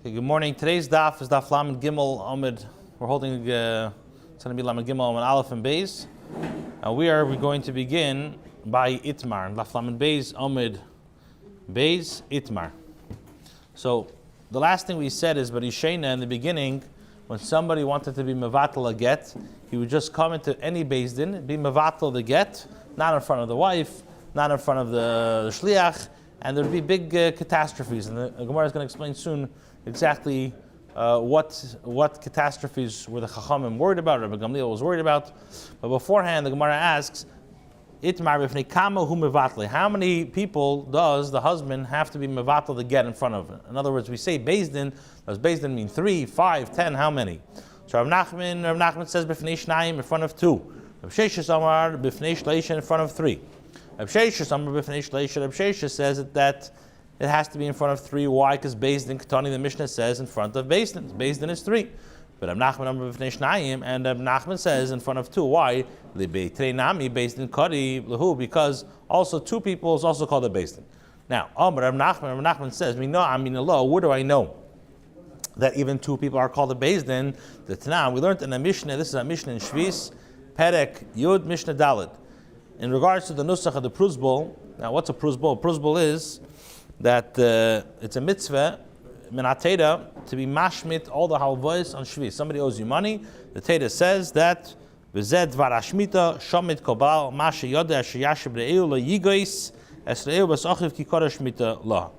Okay, good morning. Today's daf is Daf Lamed Gimel Amid. We're holding, it's going to be Lamed Gimel Amid Aleph and Beis. We're going to begin by Itmar. Daf Lamed Beis Amid Beis Itmar. So the last thing we said is, but Ishena in the beginning, when somebody wanted to be mevatel a get, he would just come into any Beis Din, be mevatel the get, not in front of the wife, not in front of the shliach, and there'd be big catastrophes. And the Gemara is going to explain soon exactly what catastrophes were the Chachamim worried about, Rabbi Gamliel was worried about. But beforehand, the Gemara asks, Itmar b'fnei kama hu mevatle. How many people does the husband have to be mevatel to get in front of it? In other words, we say Beis Din. Does Beis Din mean 3, 5, 10? How many? So Rav Nachman says b'fnei shnayim, in front of 2. Rav Sheshes Amar b'fnei shleisha, in front of 3. Rav Sheshes Amar b'fnei shleisha. Rav Sheshes says that it has to be in front of 3. Why? Because Beis Din Ketani, the Mishnah says in front of Beis Din. Beis Din is 3. But Rav Nachman Amar b'fnei shnayim, and Rav Nachman says in front of 2. Why? Libeitrei nami Beis Din kari lahu, because also 2 people is also called a Beis Din. Now, Rav Nachman says, Allah, where do I know that even 2 people are called a Beis Din? The Tanah, we learned in a Mishnah, this is a Mishnah in Shvis, Perek Yud Mishnah Dalet. In regards to the Nusach of the Pruzbul, now what's a Pruzbul? A Pruzbul is that it's a mitzvah, minateda, to be mashmit all the halvos on Shvis. Somebody owes you money, the Teda says that v'zed dvar hashmita shomit kobal mashe yoda asher yashiv re'eu lo yigois es re'eu b'sachiv ki kora shmita la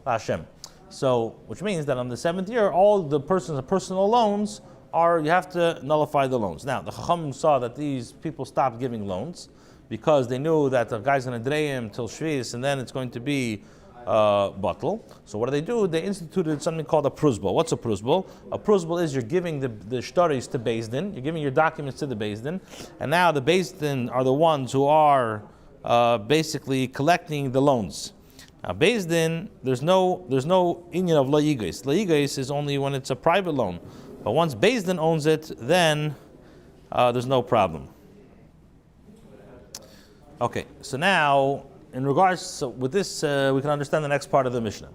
Hashem. So, which means that on the 7th year, all the person's personal loans you have to nullify the loans. Now, the Chachamim saw that these people stopped giving loans because they knew that the guy's going to drei him till Shvis, and then it's going to be bottle. So what do? They instituted something called a pruzbul. What's a pruzbul? A pruzbul is you're giving the shtaris to Beis Din, you're giving your documents to the Beis Din, and now the Beis Din are the ones who are basically collecting the loans. Now Beis Din, there's no inyan of la yigais. La yigais is only when it's a private loan, but once Beis Din owns it, then there's no problem. Okay, so now, in regards, with this, we can understand the next part of the Mishnah.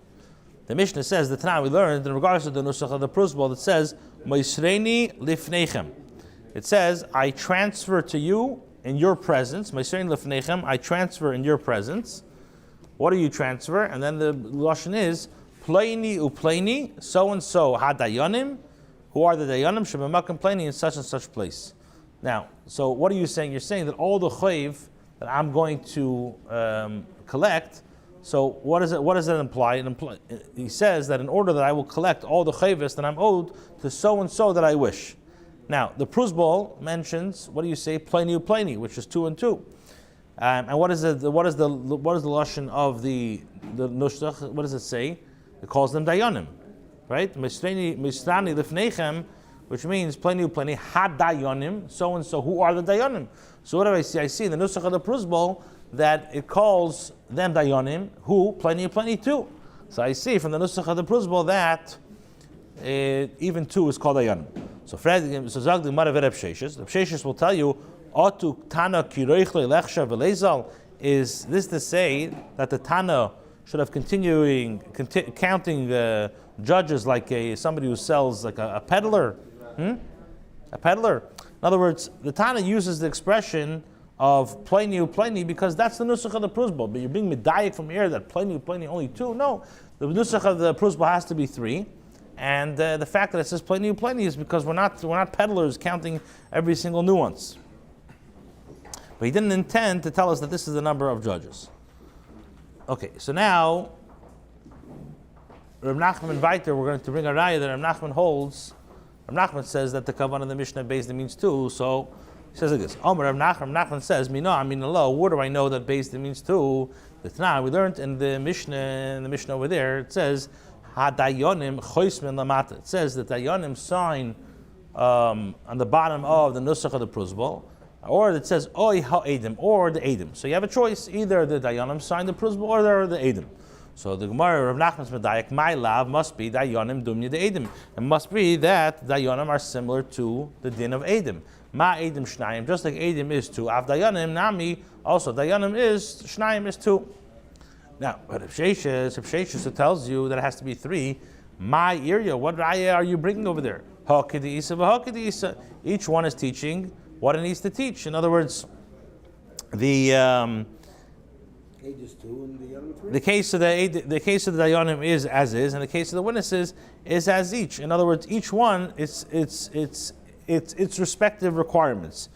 The Mishnah says, the Tanah we learned, in regards to the Nusach of the Pruzbul, it says, Moisreini lifneichem. It says, I transfer to you in your presence. Moisreini lifneichem, I transfer in your presence. What do you transfer? And then the Lashon is, Pleini upleini, so-and-so, ha-dayanim, who are the dayanim, shebemakim pleini, in such and such place. Now, so what are you saying? You're saying that all the chayv that I'm going to collect. So what does it imply? He says that in order that I will collect all the chayvus that I'm owed to so and so that I wish. Now the Pruzbul mentions, what do you say? Pleini, which is 2 and 2. And what is the lashon of the nusach? What does it say? It calls them dayanim, right? Misrani lifneichem, which means pleini had dayanim, so and so. Who are the dayanim? So what do I see? I see in the Nusach of the Pruzbul that it calls them dayanim, who pleini too. So I see from the Nusach of the Pruzbul that even 2 is called dayanim. So Zag the Gemara Reb Sheshes will tell you, Otu Tana kiroichle lechsha v'leizal. Is this to say that the Tana should have counting judges like somebody who sells like a peddler? A peddler. In other words, the Tana uses the expression of pleini because that's the Nusach of the Pruzbul. But you're being medayik from here that pleini only 2. No, the Nusach of the Pruzbul has to be 3. And the fact that it says pleini is because we're not peddlers counting every single nuance. But he didn't intend to tell us that this is the number of judges. Okay, so now Rav Nachman weiter, we're going to bring a raya that Rav Nachman holds. Rav Nachman says that the kavan of the Mishnah Beis Din means 2, so he says like this. Rav Nachman says, Allah, where do I know that Beis Din means 2? The Tanah we learned in the Mishnah over there, it says, Ha-dayonim choismin lamata. It says that dayonim sign on the bottom of the Nusach of the Pruzbul, or it says, Oy ha-edim, or the edim. So you have a choice, either the dayonim sign the Pruzbul, or they're the edim. So the Gemara of Nachman's Medayak, my love must be Dayanim Dumya de Edim. It must be that Dayanim are similar to the din of Edim. Ma Edim Shnayim, just like Edim is 2. Av Dayanim Nami, also Dayanim is, Shnayim is 2. Now, but if Sheshes tells you that it has to be 3, My area, what raya are you bringing over there? Each one is teaching what it needs to teach. In other words, the case of the dayanim is as is, and the case of the witnesses is as each. In other words, each one its respective requirements.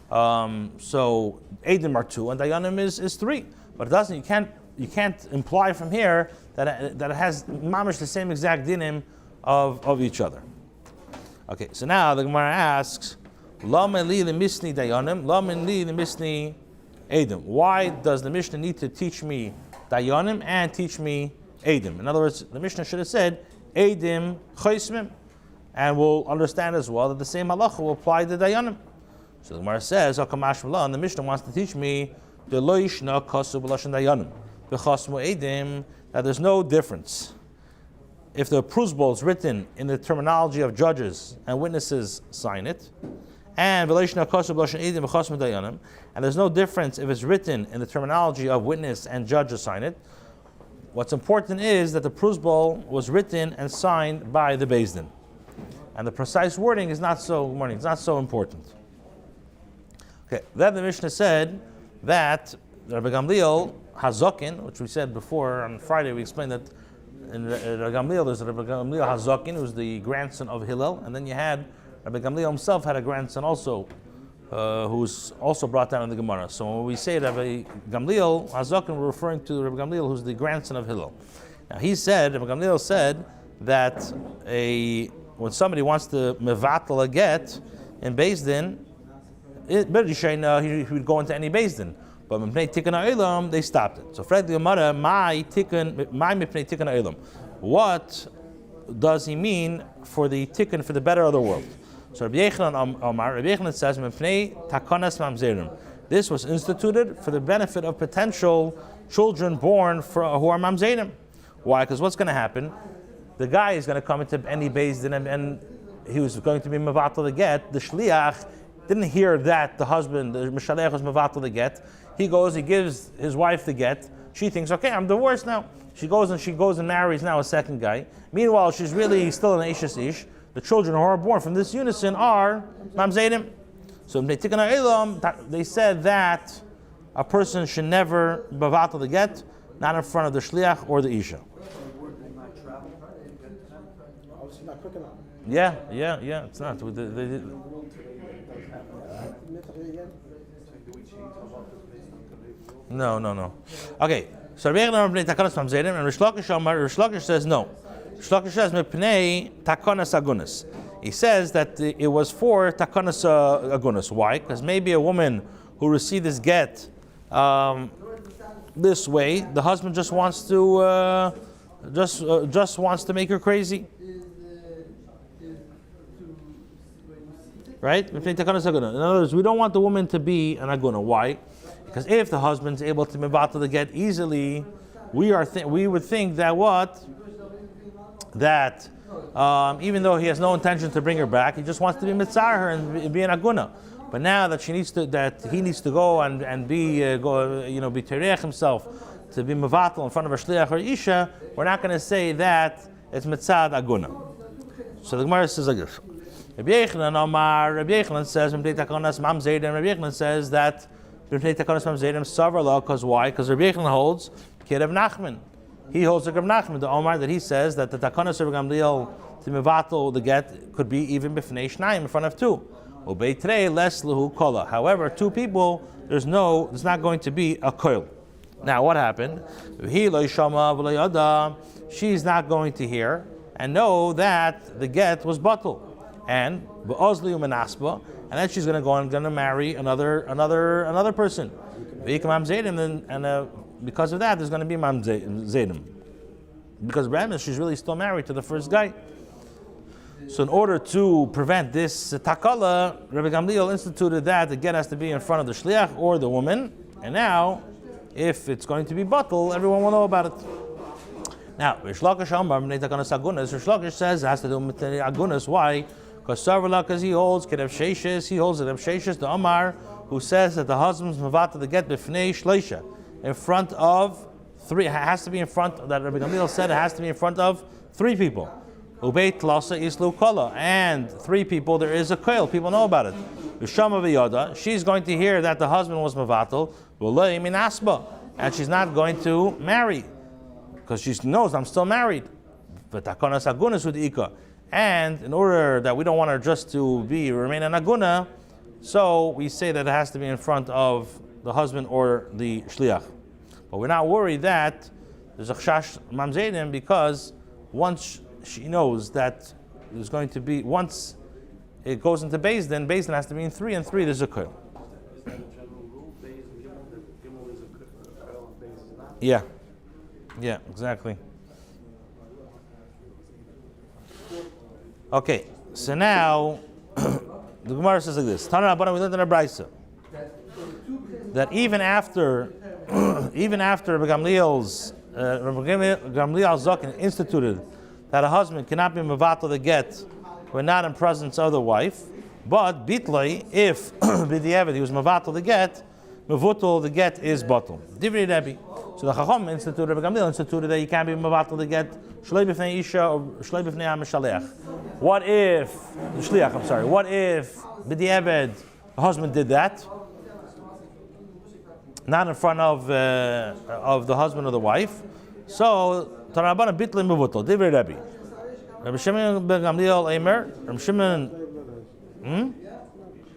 So Eidim are 2 and dayanim is 3, but it doesn't. You can't imply from here that it has mamish the same exact dinim of each other. Okay, so now the Gemara asks, Lama li lemisni dayanim, lama li lemisni Eidim. Why does the Mishnah need to teach me dayanim and teach me Eidim? In other words, the Mishnah should have said Eidim choismim, and we'll understand as well that the same halacha will apply to dayanim. So the Gemara says, Hakamash Malah, and the Mishnah wants to teach me the lo yishna kasu b'lashon dayanim v'chasmu Eidim, that there's no difference if the prusbol is written in the terminology of judges and witnesses sign it, and there's no difference if it's written in the terminology of witness and judges sign it. What's important is that the prusbol was written and signed by the Beis Din, and the precise wording is not so important. Okay, then the Mishnah said that Rabbi Gamliel Hazokin, which we said before on Friday, we explained that in Rabbi Gamliel there's Rabbi Gamliel Hazokin, who's the grandson of Hillel, and then you had Rabbi Gamliel himself had a grandson also, who's also brought down in the Gemara. So when we say Rabbi Gamliel Hazokin, we're referring to Rabbi Gamliel, who's the grandson of Hillel. Now Rabbi Gamliel said that when somebody wants to mevatel a get in Beis Din, he would go into any Beis Din. But mipnei tikkun ha'olam, they stopped it. So Fred the Gemara, my mipnei tikkun ha'olam. What does he mean for the tikkun, for the better of the world? So Rabbi Yechanan says, mipnei takanas mamzerim. This was instituted for the benefit of potential children born who are mamzerim. Why? Because what's going to happen? The guy is going to come into any Beis Din and he was going to be mevatel the get. The shliach didn't hear that the husband, the mishalech, was mevatel the get. He goes, he gives his wife the get. She thinks, okay, I'm divorced now. She goes and marries now a second guy. Meanwhile, she's really still an Eishes Ish. The children who are born from this unison are mamzerim. So they said that a person should never mevatel the get, not in front of the shliach or the isha. Yeah, it's not. No. Okay, so Rabbi Yechanan and Rish Lakish says no. Rish Lakish says mepnei takanas agunas. He says that it was for takanas agunas. Why? Because maybe a woman who received this get this way, the husband just wants to make her crazy. Right? In other words, we don't want the woman to be an aguna. Why? Because if the husband's able to mevatel the get easily, we would think that even though he has no intention to bring her back, he just wants to be mitzar her and be an aguna. But now that he needs to go and be tereich himself to be mevatel in front of a shliach or isha, we're not going to say that it's mitzad aguna. So the Gemara says like this. Rabbi Yechanan says, Rabbi Yechanan says that because why? Because Rabbi Yechanan holds Kid of Nachman. He holds the Rav Nachman, the Omar, that he says that the Takanas of Gamliel to mevatel the get could be even b'fnei shnayim, in front of two. Ubeitrei les lehu kola. However, two people, there's not going to be a koil. Now, what happened? She's not going to hear and know that the get was batul. And then she's going to go and going to marry another person. And because of that, there's going to be mamzedim. Because she's really still married to the first guy. So in order to prevent this takala, Rabbi Gamliel instituted that the get has to be in front of the shliach or the woman. And now, if it's going to be batul, everyone will know about it. Now, Rish Lakish says it has to do with agunas. Why? Because he holds Kedev Sheshes, the Omar, who says that the husband's mevatel the get b'fnei shleisha, in front of three. It has to be in front. That Rabbi Gamliel said it has to be in front of three people. Ubeit Tlasa Islu Kala. And 3 people, there is a koil. People know about it. V'shama v'yoda. She's going to hear that the husband was Mavatal. V'lei min asba. And she's not going to marry. Because she knows I'm still married. V'takonas agunas ud'ika. And in order that we don't want her just to remain an aguna, so we say that it has to be in front of the husband or the shliach. But we're not worried that there's a chashash mamzedim, because once she knows that there's going to be, once it goes into Beis Din has to be in 3, and 3 there's a koil. Is that a general rule? Beis and Gimel is a koil and Beis is not? Yeah, exactly. Okay, so now the Gemara says like this: Tana Rabbanan, we learned in a brayso that even after Rabbi Gamliel's Zaken instituted that a husband cannot be mevatel the get when not in presence of the wife, but bitlay, if b'diavad he was mevatel the get, mevutel the get is batel. Divrei Rebbe. So the Chacham instituted, Rabbi Gamliel instituted that you can't be mevatel the get shlei b'fnei isha or shlei b'fnei ha-mishaleach. What if the shliach? I'm sorry. What if b'diavad the husband did that, not in front of the husband or the wife? So Tarabana bitlin mevutel. Divrei Rebbe. Rabbi Shimon ben Gamliel Eimer. Rabbi Shimon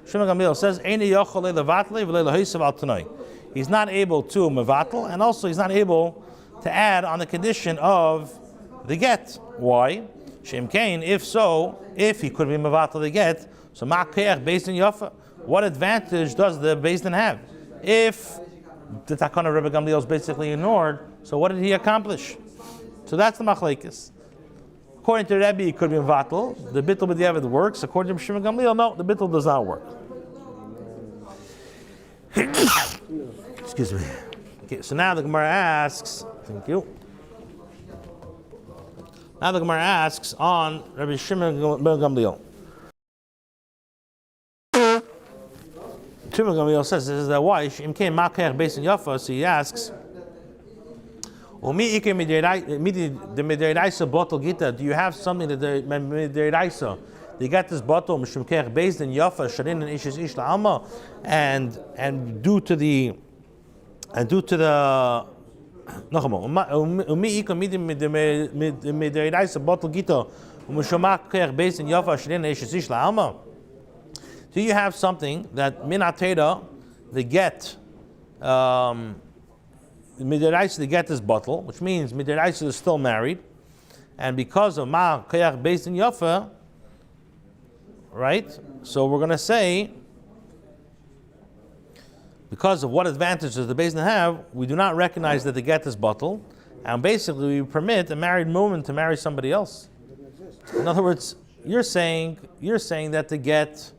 Gamliel says, "Eini yochel levatle v'le lehisav al tanoi." He's not able to mevatel, and also he's not able to add on the condition of the get. Why? Shem Kain. If so, if he could be mevatel the get, so ma'keach Beis Din Yafa. What advantage does the Beis Din have? If the takana of Rabbi Gamliel is basically ignored, so what did he accomplish? So that's the machlekes. According to Rebbe, it could be mevatel. The bittul b'diavad works. According to Shimon Gamliel, no, the bittul does not work. Excuse me. Okay, so now the Gemara asks. Thank you. Now the Gemara asks on Rabbi Shimon ben Gamliel. Shimon Gamliel says this is that why Im came Makach based in Yafa. So he asks, do you have something that the midiraisa? They got this bottle mishumkech based in Yafa sharin and ishes ish la'alma, and due to the umi ika midiraisa bottle gita mishumkech based in Yafa sharin and ishes ish la'alma. Do you have something that minateda the get? Midiraisa the get this bottle, which means midiraisa is still married, and because of ma kayach based in Yafa, right? So we're going to say, because of what advantages the Beis Din have, we do not recognize that the get is bottle, and basically we permit a married woman to marry somebody else. In other words, you're saying that the get.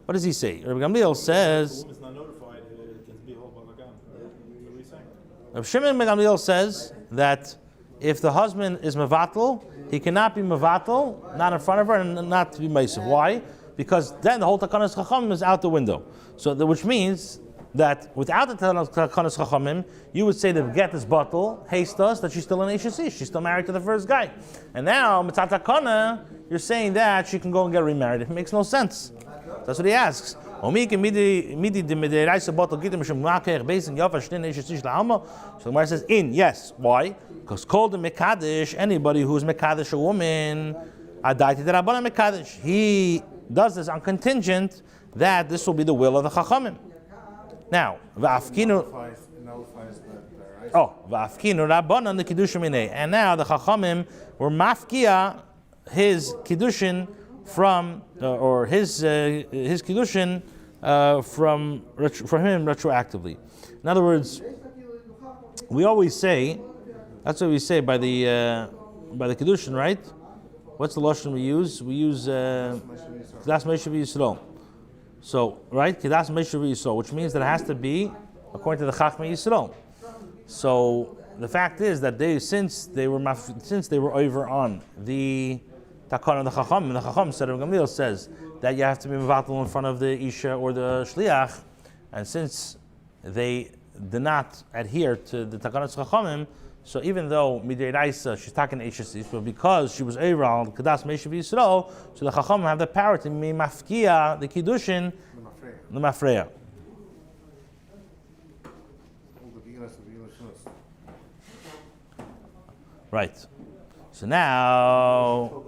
What does he say? Rabbi Gamliel says. The woman is not notified. It can be whole balagan. What are we saying? Rabbi Shimon ben Gamliel says that if the husband is mevatel, he cannot be mevatel, not in front of her, and not to be meisiv. Why? Because then the whole takanas chachamim is out the window. So, which means that without the takanas chachamim, you would say the get is batel, haste us that she's still an ishes ish, she's still married to the first guy. And now mitzat takana, you're saying that she can go and get remarried. It makes no sense. That's what he asks. So the Gemara says, in, yes. Why? Because called the Mekadesh, anybody who's Mekadesh a woman, he does this on contingent that this will be the will of the Chachamim. Now, and now the Chachamim were mafkia his kiddushin from his kiddushin from him retroactively. In other words, we always say, that's what we say by the kiddushin, right? What's the lashon we use? We use Kedas Meishav Yisrael. So, right, Kedas Meishav Yisrael, which means that it has to be according to the Chachmei Yisrael. So the fact is that since they were over on the Takana the Chacham, and the Chacham said, Gamliel says that you have to be mevatel in front of the Isha or the Shliach, and since they did not adhere to the Takanas Chachamim, So even though midei raisa she's talking Eishes, but because she was Eiral Kadas Meishav Yisrael, so the Chacham have the power to mafkia the kiddushin the mafreya. Right. So now,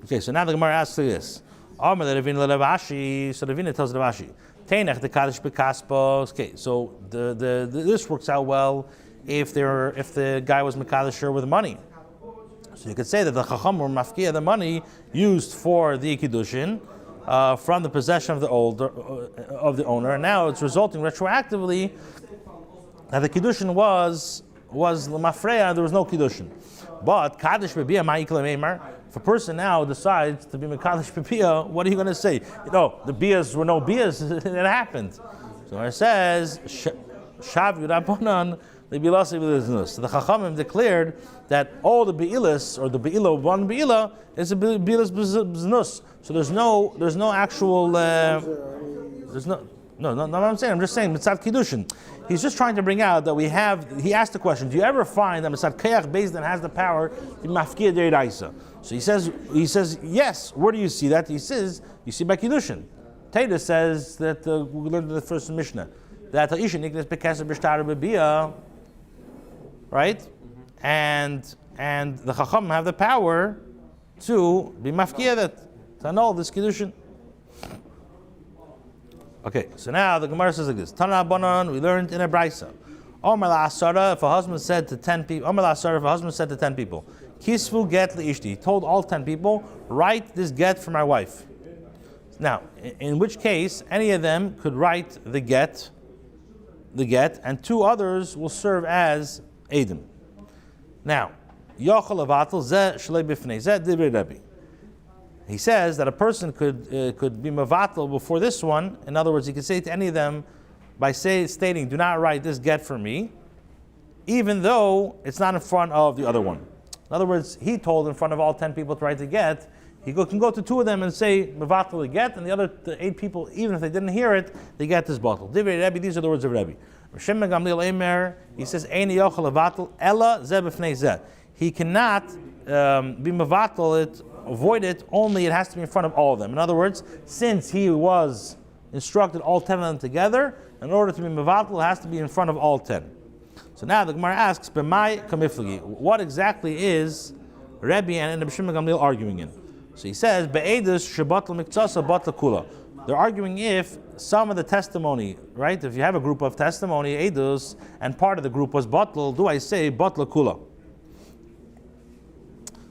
okay. So now the Gemara asks this. So the Ravina tells the Ravashi, Teinech the Kaddish B'Kaspo. Okay, so this works out well if the guy was Mekadisher with money. So you could say that the Chacham were mafkia the money used for the Kiddushin from the possession of the owner, and now it's resulting retroactively that the Kiddushin was Mafreya, there was no Kiddushin. But Kaddish B'Biyah Ma'ikla Meimar, if a person now decides to be Mekadosh B'Biyah, what are you going to say? The Biyahs were no Biyahs, it happened. So it says, Shav Yurabanan, the Bilasi B'Liznus. So the Chachamim declared that all the Be'ilas, or the Be'ilah of one Be'ilah, is a Be'ilas B'Znus. So there's no actual, No, I'm saying, I'm just saying, Mitzad Kiddushin. He's just trying to bring out that he asked the question, do you ever find that Mitzad Kayach Beis Din has the power to mafkia deiraisa? So he says, yes, where do you see that? He says, you see by Kiddushin. Teda says that, we learned in the first Mishnah, that Ha'isha Niknes Bekesar B'Shtar B'Biyah, right? And the Chacham have the power to be mafkia that, to annul this Kiddushin. Okay, so now the Gemara says like this. Tana Banan, we learned in a Braisa. Omar la'asara, if a husband said to 10 people, Kisvu get li'ishti, he told all 10 people, write this get for my wife. Now, in which case, any of them could write the get, and 2 others will serve as Eidim. Now, Yochel avatel zeh shlei bifnei zeh divrei Rabbi. He says that a person could be mavatal before this one. In other words, he could say to any of them by stating, do not write this get for me, even though it's not in front of the other one. In other words, he told in front of all 10 people to write the get. He can go to 2 of them and say, mavatal the get, and the 8 people, even if they didn't hear it, they get this bottle. Divrei Rebbe, these are the words of Rebbe. Shimon Gamliel Eimer, he says, Ein yochel avatal ella zeh b'fnei zeh. He cannot be mavatal it, avoid it, only it has to be in front of all of them. In other words, since he was instructed all 10 of them together, in order to be mevatel, it has to be in front of all 10. So now the Gemara asks, B'mai kamiflagi, what exactly is Rebbe and Rabbi Shimon Gamliel arguing in? So he says, Be'edus shebatel miktsasa batel kula. They're arguing if some of the testimony, right? If you have a group of testimony, edus, and part of the group was batel, do I say batel kula?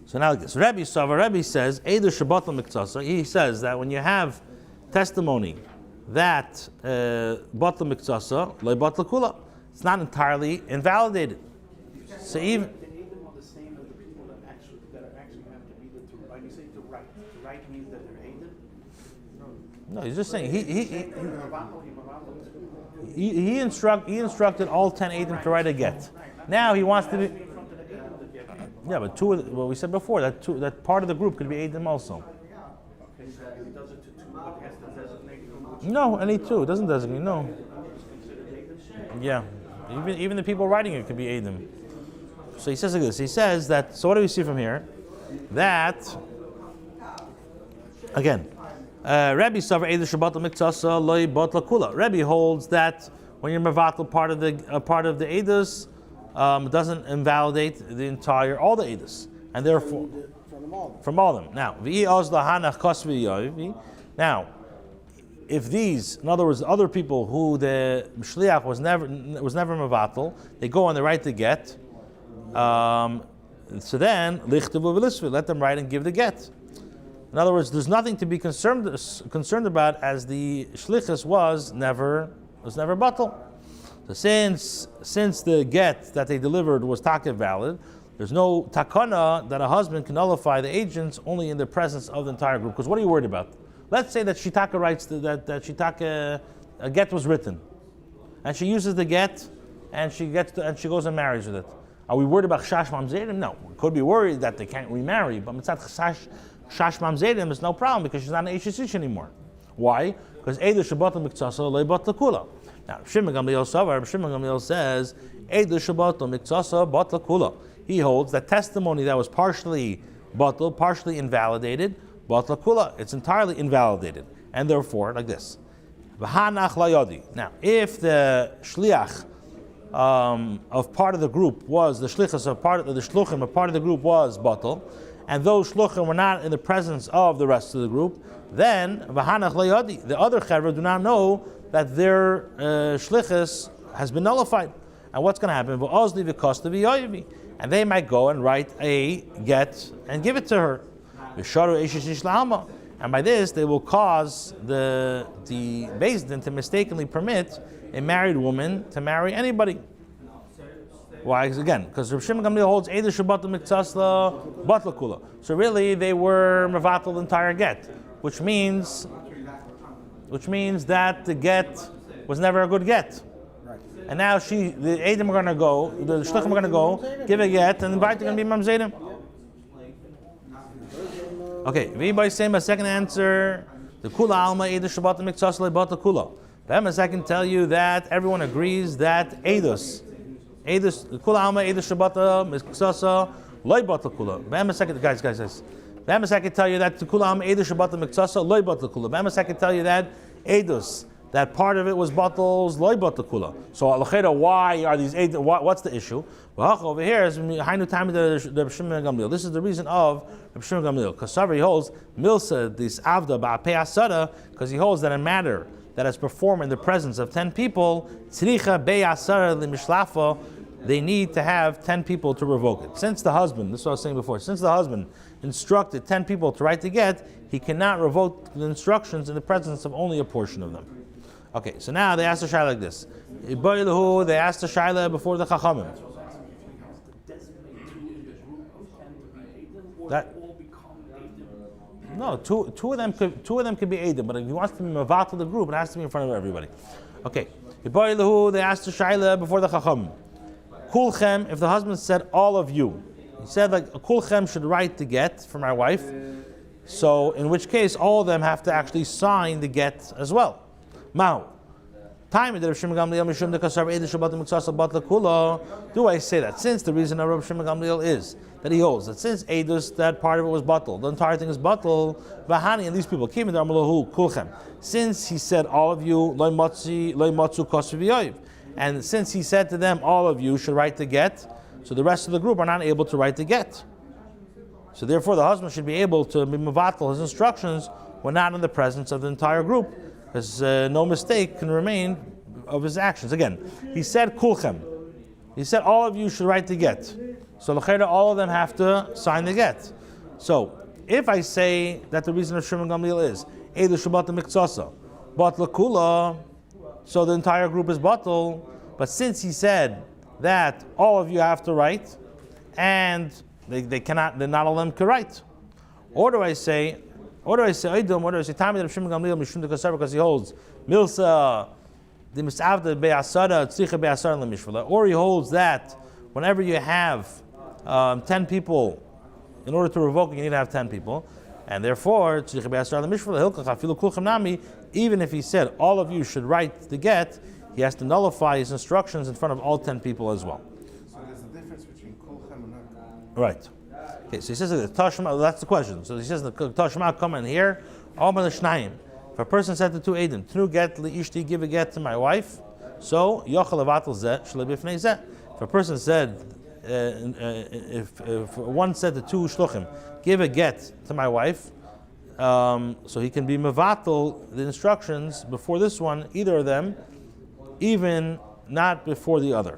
So now this Rebbe says, Eidu Shabbatal Miktsasa. He says that when you have testimony that Batal Miktsasa, Loi Batal Kula, it's not entirely invalidated. So even the Eidim are the same as the people that actually have to be there to write. You say to write. To write means that they're Eidim? no, he's just saying he instructed all 10 Eidim to write a get. Now he wants to be. Yeah, but 2 of we said before that part of the group could be Eidim also. Okay, so he does it to 2, but has to designate. No, any 2. It doesn't designate, no. Yeah. Even the people writing it could be Eidim. So he says like this. He says that, so what do we see from here? That, again, Rebbe Savar Eidu Shabbatal Miktsasa Loi Batla Kula. Rebbe holds that when you're Mavatal part of the Eidus, doesn't invalidate all the Eidos, and therefore from all of them. Now, if these, in other words, other people who the Shliach was never Mavatal, they go and they write the get. So then let them write and give the get. In other words, there's nothing to be concerned about, as the Shlichus was never batal. So since the get that they delivered was taka valid, there's no takana that a husband can nullify the agents only in the presence of the entire group. Because what are you worried about? Let's say that Shitaka writes that Shitaka a get was written, and she uses the get, and she goes and marries with it. Are we worried about chash mamzerim? No, we could be worried that they can't remarry, but mitzat chash mamzerim is no problem because she's not an Eish Ish anymore. Why? Because Eidu Shabbat Miktsasa Leibat Lakula. Now, Shimon Gamliel says, he holds that testimony that was partially batal, partially invalidated, batal kula, it's entirely invalidated. And therefore, like this. Now, if the shliach of part of the group was the shlichus of part of the shluchim of part of the group was batal, and those shluchim were not in the presence of the rest of the group, then v'hanach layadi, the other chevra do not know that their shlichus has been nullified. And what's going to happen? V'ozli v'kosta v'yoyevi, and they might go and write a get and give it to her. V'sharu eishish ishlama, and by this they will cause the Beis Din to mistakenly permit a married woman to marry anybody. Why? Again, because Rav Shimon Gamliel holds Eidah Shabbat Miktsasla Batla Kula. So really, they were mevatel the entire get, which means that the get was never a good get. And now the Eidim are going to go, the Shluchim are going to go, give a get, and invite them to be Mamzedim. Okay, if anybody's saying my second answer, the Kula Alma Eidah Shabbat Miktsasla Batla Kula. Be'emes, I can tell you that everyone agrees that Eidos Kula Alma Eidos Shabbata Miksasa Loy Batal Kula. Be'emes, guys. Be'emes, I can tell you that the Kula Alma Eidos Shabbata Miksasa Loy Batal Kula. Be'emes, I can tell you that Eidos, that part of it was Batals Loy Batal Kula. So Alacheda, why are these Eidos? What's the issue? Well, over here is Hainu Time the Reb Shimon Gamliel. This is the reason of Reb Shimon Gamliel, because Savri holds Milsa this Avda Ba'apei Asada, because he holds that a matter that is performed in the presence of 10 people, tzricha be'asara limishlafa, they need to have 10 people to revoke it. Since the husband, this is what I was saying before, since the husband instructed 10 people to write the get, he cannot revoke the instructions in the presence of only a portion of them. Okay, so now they asked the shayla like this. They asked the shayla before the chachamim. No, two of them could be Eidim, but if he wants to be Mavatal the group, it has to be in front of everybody. Okay. They asked the Shaila before the Chacham. Kulchem, if the husband said all of you, he said like Kulchem should write the get for my wife, so in which case all of them have to actually sign the get as well. Mao. Do I say that? Since the reason of Rabbi Shimon Gamliel is that he holds that since Eidos, that part of it was batal, the entire thing is batal, Vahani and these people, since he said all of you, and since he said to them all of you should write the get, so the rest of the group are not able to write the get. So therefore the husband should be able to be mevatel his instructions when not in the presence of the entire group, because no mistake can remain of his actions. Again, he said kulchem. He said all of you should write the get. So l'chera, all of them have to sign the get. So if I say that the reason of Shimon Gamliel is Eidah Shabbat Miktsasa, Batla Kula, so the entire group is batal. But since he said that all of you have to write, and they cannot, then not all of them can write. Or do I say Eidim? Or do I say Tami of Shimon Gamliel Mishum Dekasav, because he holds Milsa the Misavda Be'asada Tzricha Be'asada Lemishvala, or he holds that whenever you have 10 people, in order to revoke it, you need to have 10 people, and therefore Tzricha Be'asada Lemishvala Hilkach Afilu Kulchem Nami, even if he said all of you should write the get, he has to nullify his instructions in front of all 10 people as well. So there's a difference between Kulchem and not. Right. Okay, so he says that Tashma, that's the question. So he says the Tashma come in here, Omer L'Shnayim. If a person said to two Eidim, Tnu get li'ishti, give a get to my wife, so Yochel Avatel Zeh, Shle Bifnei Zeh. If a person said, if one said to two Shluchim, give a get to my wife, so he can be mevatel the instructions before this one, either of them, even not before the other.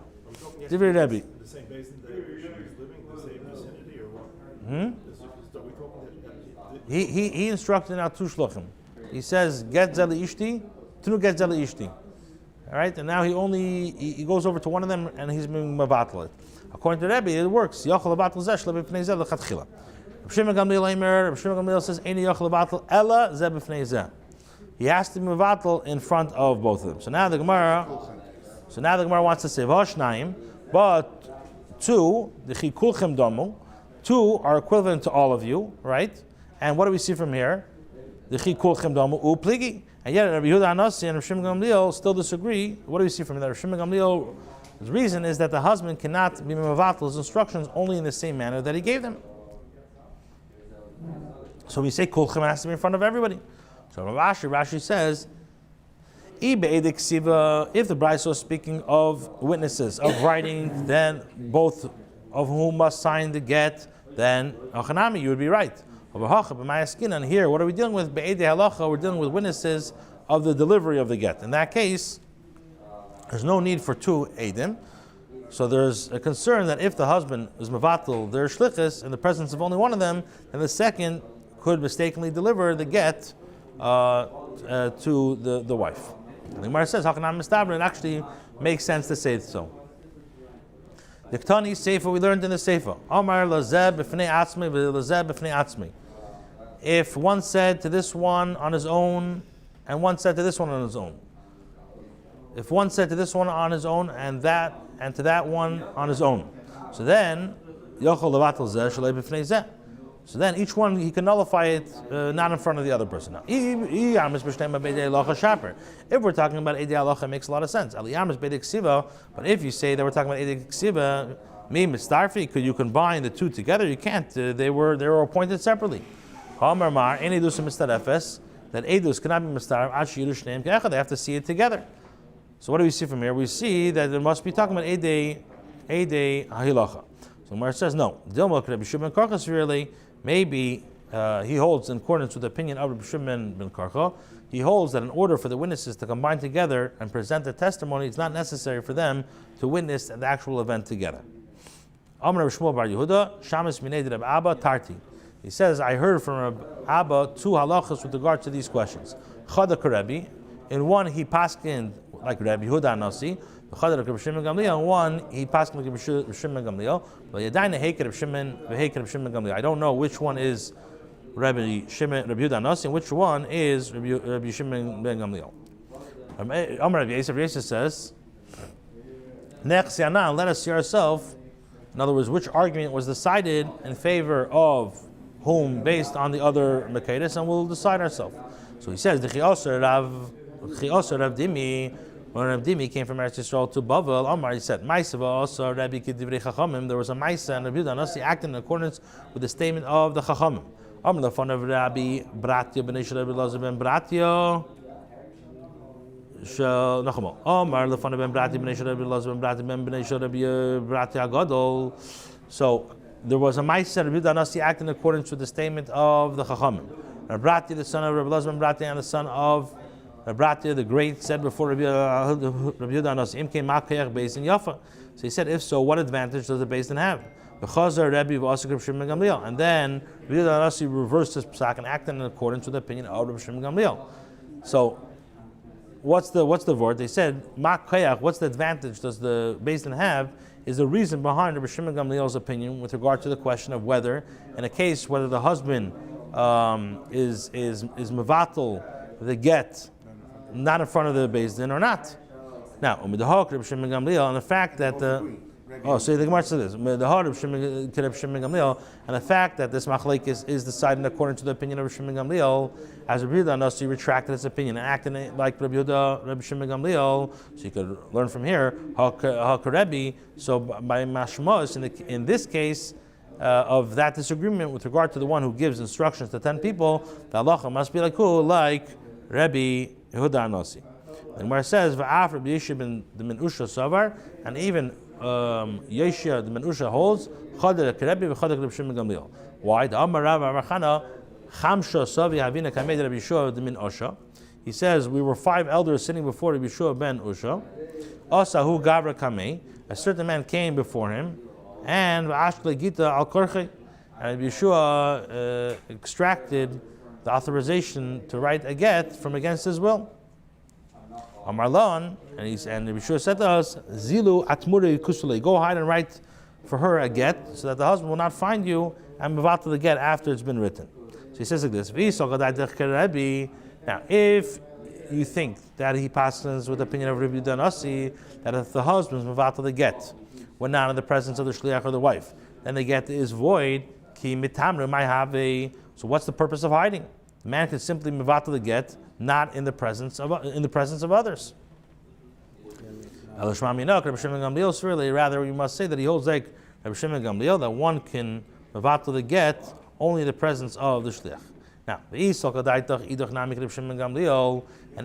Divrei Rebbe. The same basin that she was living, the same vicinity, or what? He instructed now two Shluchim. He says, get Zeli Ishti, Tnu get Zeli Ishti. All right, and now he goes over to one of them and he's being mevatel it. According to Rebbe, it works. Yochel Avatel Zeh Shle Bifnei Zeh L'Chatchila. Reb Shimon Gamliel says, Eini Yochel Avatel Ella Zeh Bifnei Zeh. He has to be mevatel in front of both of them. So now the Gemara wants to say V'Hashnaim, but two, the Chi Kulchem Domu, two are equivalent to all of you, right? And what do we see from here? The Chi Kulchem Domu U Pligi. And And yet Rabbi Yehuda Anasi and Rabbi Shimon Gamliel still disagree. What do we see from that? Rabbi Shimon Gamliel's reason is that the husband cannot be mevatel his instructions only in the same manner that he gave them. So we say kulchem has to be in front of everybody. So Rashi says, if the bride was speaking of witnesses, of writing, then both of whom must sign the get, then Achanami, you would be right. And here, what are we dealing with? Be'edei halacha, we're dealing with witnesses of the delivery of the get. In that case, there's no need for two edim. So there's a concern that if the husband is mevatel their shlichus in the presence of only one of them, then the second could mistakenly deliver the get to the wife. And the Gemara says, Hakanam Mistabra, it actually makes sense to say so. The Ktani Seifa, we learned in the Seifa. Amar lazeb b'fnei atzmi v'lazeb b'fnei atzmi. If one said to this one on his own, and one said to this one on his own. If one said to this one on his own, and to that one on his own. So then, Yochel levatel zeh shalei b'fnei zeh. So then each one, he can nullify it not in front of the other person. Now, if we're talking about Eidei Halacha, it makes a lot of sense. But if you say that we're talking about Eidei Ksiva, could you combine the two together? You can't. They were appointed separately. That Eidus cannot be mistarf, they have to see it together. So what do we see from here? We see that it must be talking about Eidei Halacha. So Gemara says, no. Maybe he holds, in accordance with the opinion of Rabbi Shimon ben Karcha, he holds that in order for the witnesses to combine together and present the testimony, it's not necessary for them to witness the actual event together. Amar Rabbi Shmuel bar Yehuda, Shamas minei Rabbi Abba Tarti. He says, I heard from Rabbi Abba two halachas with regard to these questions. Chada Karebi, in one he paskined like Rabbi Yehuda Nasi, and one he passed like Rabbi Shimon Gamliel. I don't know which one is Rabbi Yehuda Nasi and which one is Rabbi Shimon ben Gamliel. Rabbi Yosef says, let us see ourselves. In other words, which argument was decided in favor of whom based on the other Makaitis, and we'll decide ourselves. So he says, Rav Dimi. When Rav Dimi came from Eretz Yisrael to Bavel, Amar, he said, Maisa also Rabbi Kidivrei Chachamim. There was a Maisa, and Rabbi Yehuda Nasi acted in accordance with the statement of the Chachamim. Amar the fun of Rabbi Bratio ben Isha Rabbi Lazar ben Bratio. Amar the fun of Ben Bratio ben Isha Rabbi Lazar ben Bratio ben Isha Rabbi Bratio Agadol. So there was a Maisa, Rabbi Yehuda Nasi acted in accordance with the statement of the Chachamim. Rabbi Bratio, the son of Rabbi Lazar ben Bratio, and the son of Rabbi the great said before Rabbi Yehuda Nasi, Im came Makayach Beis in Yafa. So he said, if so, what advantage does the Beis Din have? And then Rabbi Yehuda Nasi reversed his psak and acted in accordance with the opinion of Rabbi Shimon Gamliel. So what's the word? They said, Makayach, what's the advantage does the Beis Din have? Is the reason behind Rabbi Shimon Gamliel's opinion with regard to the question of whether, in a case whether the husband is mevatel the get not in front of the Beis Din or not. Now, Rabbi Shimon Gamliel, and the fact that the Gemara says this, Rabbi Shimon Gamliel, and the fact that this machlekes is decided according to the opinion of Rabbi Shimon Gamliel, as Rabbi Yehuda Nasi retracted his opinion and acted like Rabbi Shimon Gamliel, so you could learn from here, Hakarebi. So by mashmos, in this case of that disagreement with regard to the one who gives instructions to 10 people, the halacha must be like who? Like Rabbi Yehuda Nasi. The Gemara says, "Va'af Rabbi Yeshua ben Usha savar," and even Yeshua the ben Usha holds Chadar Rabbi v'Chadar Rabbi Shimon Gamliel. Why? The Amar Rav Amachana Chamsha Savi Havina Kamed Rabbi Yeshua ben Usha. He says we were 5 elders sitting before Rabbi Yeshua ben Usha. Asahu Gavra Kamei. A certain man came before him, and Va'ashkle Gita al Korche, and Rabbi Yeshua extracted the authorization to write a get from against his will. Amarlan, and Rabbi Yeshua said to us, Zilu atmure kusule, go hide and write for her a get, so that the husband will not find you and move out to the get after it's been written. So he says like this, now if you think that he passes with the opinion of Rabbi Yehuda Nasi, that if the husband's move out to the get, when not in the presence of the shliach or the wife, then the get is void, ki mitamre might have a. So what's the purpose of hiding? The man can simply mevatel the get, not in the presence of others. Rather, you must say that he holds like Rabbi Shimon Gamliel, that one can mevatel the get only in the presence of the shliach. Now, and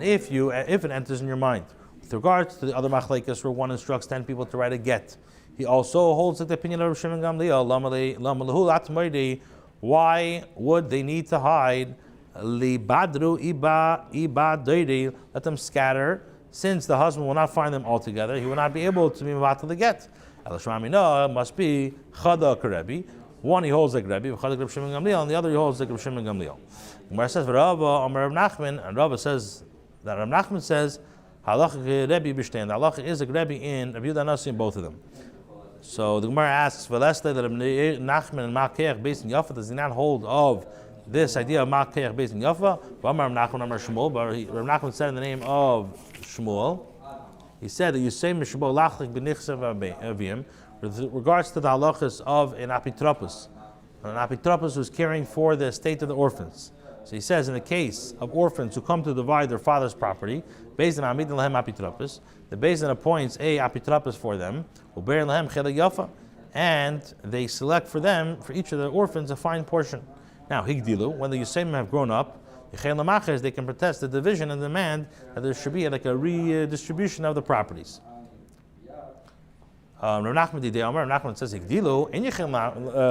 if it enters in your mind, with regards to the other machlekes where one instructs 10 people to write a get, he also holds the opinion of Rabbi Shimon Gamliel. Why would they need to hide? Let them scatter, since the husband will not find them all together. He will not be able to be mevatel the get. Must be chada karebi. One he holds like Rebbe, Rabbi Shimon Gamliel, and the other he holds like Rabbi Shimon Gamliel. Gemara says, "Rava Amar Rav Nachman," and Rava says that Rav Nachman says, "Halacha Rebbe b'shtein." The halacha is a Rebbe in Rabbi Yehuda Nasi in both of them. So the Gemara asks, "V'leste that Rabbi Nachman and Makeach based in Yafa, does he not hold of this idea of Makeach based in Yafa?" Amar Rav Nachman Amar Shmuel, but Rav Nachman said in the name of Shmuel, he said that you say Mishmuel lachlik b'nichsev avim. With regards to the halachas of an apitropos who's caring for the estate of the orphans. So he says, in the case of orphans who come to divide their father's property, based on amid lahem apitropos, the Beis Din appoints a apitropos for them, uber lahem chelek yafa, and they select for them, for each of the orphans, a fine portion. Now, higdilu, when the Yisayim have grown up, they can protest the division and demand that there should be like a redistribution of the properties. Rav Nachman says Higdilu in Yechel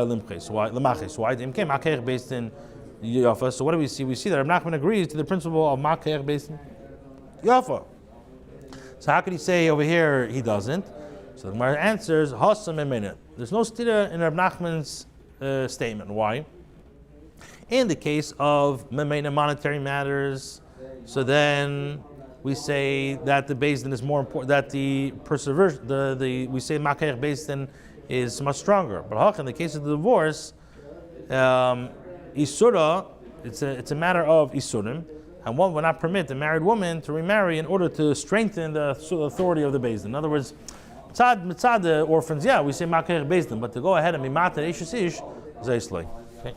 Limches. Why Lemaches? Why Imkem Makeach based in Yafa? So what do we see? We see that Rav Nachman agrees to the principle of Makeach based in Yafa. So how could he say over here he doesn't? So the Gemara answers Hasam Emenet. There's no stira in Rav Nachman's statement. Why? In the case of Memena monetary matters, so then we say that the Beis Din is more important, that the perseverance, we say Makeach Beis Din is much stronger. But in the case of the divorce, Isura, it's a matter of Isurim, and one would not permit the married woman to remarry in order to strengthen the authority of the Beis Din. In other words, mitzad the orphans, we say Makeach Beis Din, but to go ahead and be matar Eish Ish, Zaysloi. Okay.